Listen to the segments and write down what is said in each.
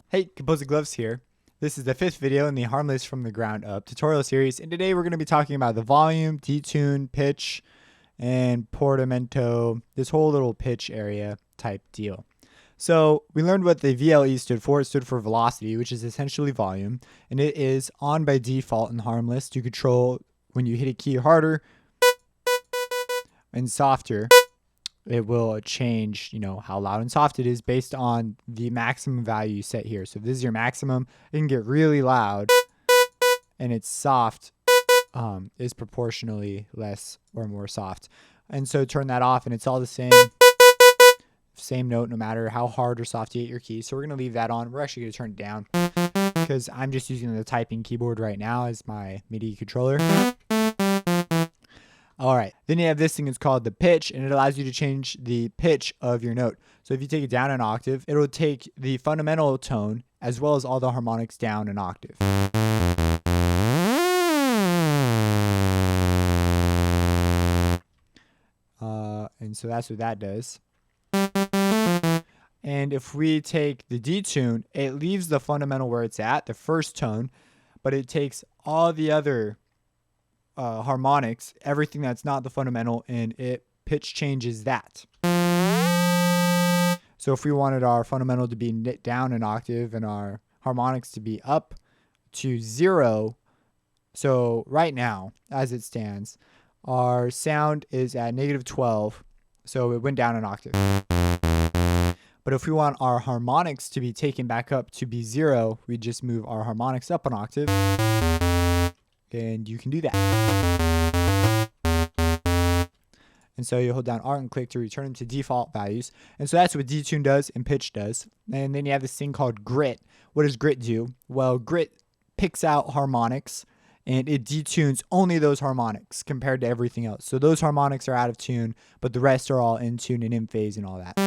Hey, Composing Gloves here. This is the 5th video in the Harmless from the Ground Up tutorial series, and today we're going to be talking about the volume, detune, pitch, and portamento, this whole little pitch area type deal. So we learned what the VLE stood for. It stood for velocity, which is essentially volume, and it is on by default in Harmless to control when you hit a key harder and softer. It will change, how loud and soft it is based on the maximum value you set here. So if this is your maximum, it can get really loud, and its soft is proportionally less or more soft. And so turn that off, and it's all the same note no matter how hard or soft you hit your key. So we're going to leave that on. We're actually going to turn it down because I'm just using the typing keyboard right now as my MIDI controller. All right, then you have this thing. It's called the pitch, and it allows you to change the pitch of your note. So if you take it down an octave, it'll take the fundamental tone as well as all the harmonics down an octave. And so that's what that does. And if we take the detune, it leaves the fundamental where it's at, the first tone, but it takes all the other harmonics, everything that's not the fundamental, and it pitch changes that. So if we wanted our fundamental to be knit down an octave and our harmonics to be up to 0, so right now as it stands, our sound is at -12, so it went down an octave. But if we want our harmonics to be taken back up to be 0, we just move our harmonics up an octave. And you can do that. And so you hold down R and click to return them to default values. And so that's what detune does and pitch does. And then you have this thing called grit. What does grit do? Well, grit picks out harmonics and it detunes only those harmonics compared to everything else. So those harmonics are out of tune, but the rest are all in tune and in phase and all that.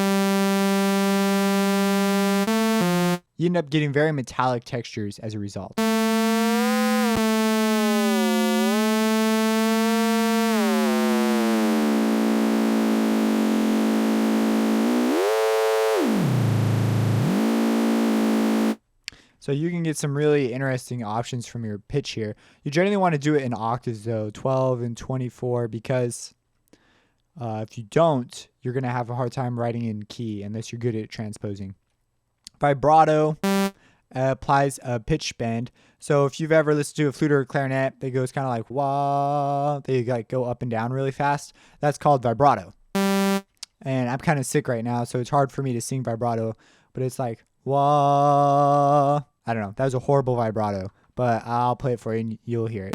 You end up getting very metallic textures as a result. So you can get some really interesting options from your pitch here. You generally want to do it in octaves though, 12 and 24, because if you don't, you're going to have a hard time writing in key unless you're good at transposing. Vibrato applies a pitch bend. So if you've ever listened to a flute or a clarinet that goes kind of like wah, they like go up and down really fast, that's called vibrato. And I'm kind of sick right now, so it's hard for me to sing vibrato, but it's like wah. I don't know. That was a horrible vibrato, but I'll play it for you and you'll hear it.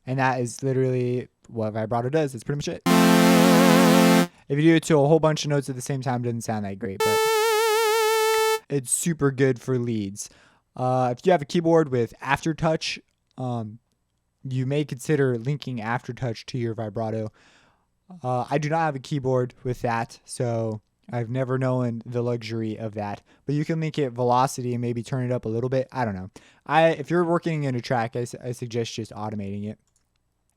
And that is literally what vibrato does. That's pretty much it. If you do it to a whole bunch of notes at the same time, it doesn't sound that great, but it's super good for leads. If you have a keyboard with aftertouch, you may consider linking aftertouch to your vibrato. I do not have a keyboard with that, so I've never known the luxury of that. But you can link it velocity and maybe turn it up a little bit. I don't know. If you're working in a track, I suggest just automating it.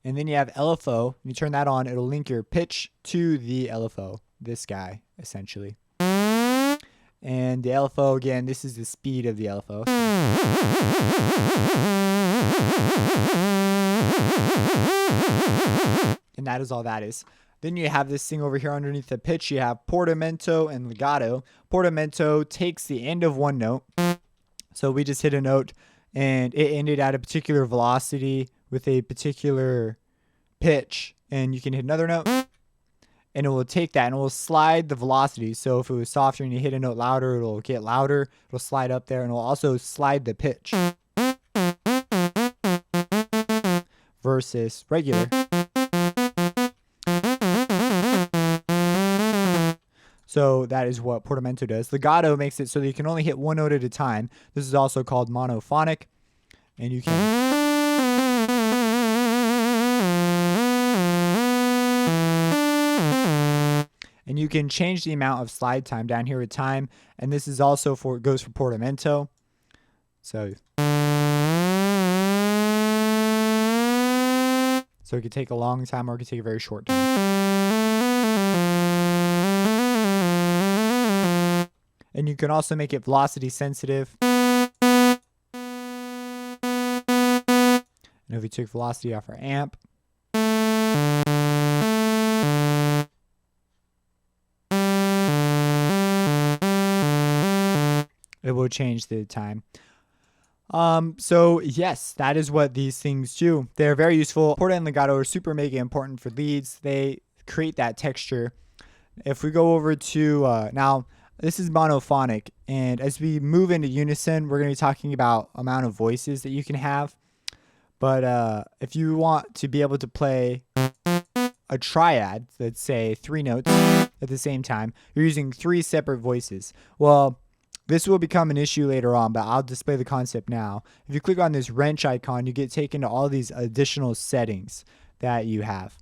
And then you have LFO. When you turn that on, it'll link your pitch to the LFO, this guy, essentially. And the LFO, again, this is the speed of the LFO. And that is all that is. Then you have this thing over here underneath the pitch. You have portamento and legato. Portamento takes the end of one note. So we just hit a note and it ended at a particular velocity with a particular pitch. And you can hit another note and it will take that and it will slide the velocity. So if it was softer and you hit a note louder, it'll get louder. It'll slide up there and it'll also slide the pitch versus regular. So that is what portamento does. Legato makes it so that you can only hit one note at a time. This is also called monophonic. And you can change the amount of slide time down here with time. And this is also goes for portamento. So So it could take a long time or it could take a very short time. And you can also make it velocity sensitive. And if we took velocity off our amp, it will change the time. So yes, that is what these things do. They're very useful. Porta and legato are super mega important for leads. They create that texture. If we go over to now, this is monophonic, and as we move into unison, we're going to be talking about amount of voices that you can have. But if you want to be able to play a triad, let's say 3 notes at the same time, you're using 3 separate voices. Well, this will become an issue later on, but I'll display the concept now. If you click on this wrench icon, you get taken to all these additional settings that you have.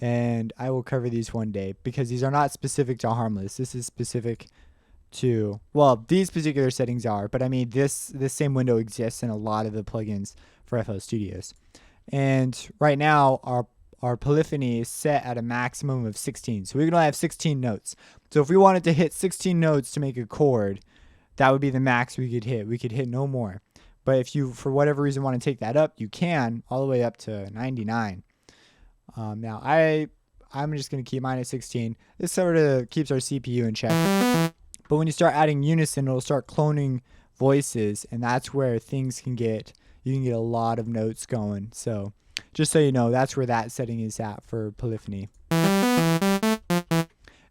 And I will cover these one day because these are not specific to Harmless. This is specific to, well, these particular settings are, but I mean, this same window exists in a lot of the plugins for FL Studios. And right now, our polyphony is set at a maximum of 16. So we can only have 16 notes. So if we wanted to hit 16 notes to make a chord, that would be the max we could hit. We could hit no more. But if you, for whatever reason, want to take that up, you can, all the way up to 99. Now, I'm just going to keep mine at 16. This sort of keeps our CPU in check. But when you start adding unison, it'll start cloning voices, and that's where things can get, you can get a lot of notes going. So just so you know, that's where that setting is at for polyphony.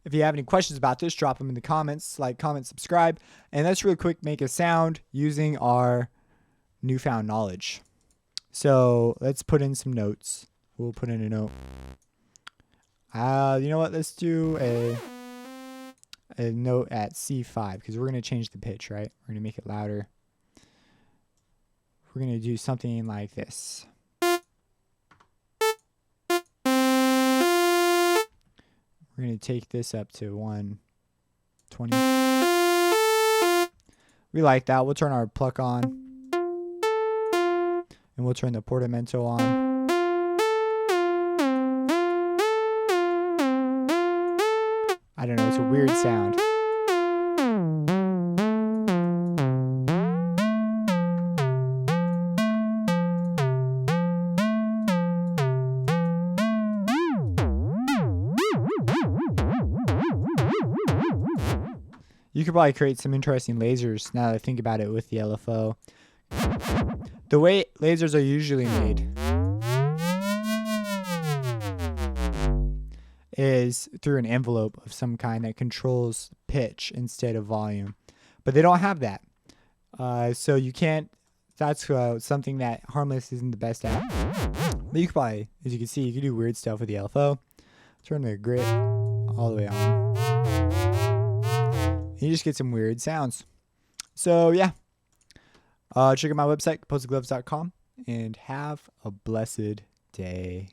If you have any questions about this, drop them in the comments. Like, comment, subscribe. And let's real quick make a sound using our newfound knowledge. So let's put in some notes. We'll put in a note. You know what? Let's do a note at C5 because we're going to change the pitch, right? We're going to make it louder. We're going to do something like this. We're going to take this up to 120. We like that. We'll turn our pluck on. And we'll turn the Portamento on. I don't know. It's a weird sound. You could probably create some interesting lasers now that I think about it with the LFO. The way lasers are usually made is through an envelope of some kind that controls pitch instead of volume. But they don't have that. So you can't, that's something that Harmless isn't the best at. But you could probably, as you can see, you can do weird stuff with the LFO. Turn the grit all the way on. You just get some weird sounds. So yeah, check out my website, composedgloves.com, and have a blessed day.